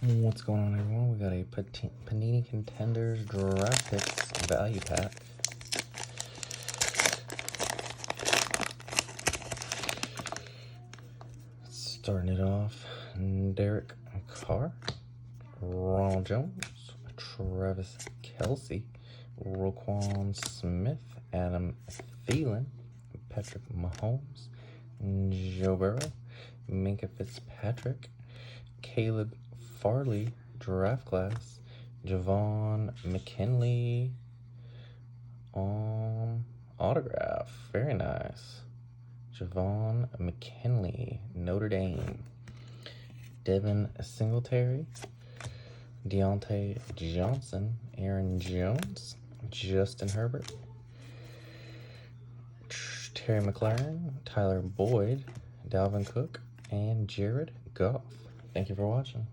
What's going on, everyone? We got a Panini Contenders Draft Picks Value Pack. Starting it off, Derek Carr, Ronald Jones, Travis Kelce, Roquan Smith, Adam Thielen, Patrick Mahomes, Joe Burrow, Minka Fitzpatrick, Caleb Farley, draft class, Javon McKinley, autograph, very nice. Javon McKinley, Notre Dame. Devin Singletary, Deontay Johnson, Aaron Jones, Justin Herbert, Terry McLaurin, Tyler Boyd, Dalvin Cook, and Jared Goff. Thank you for watching.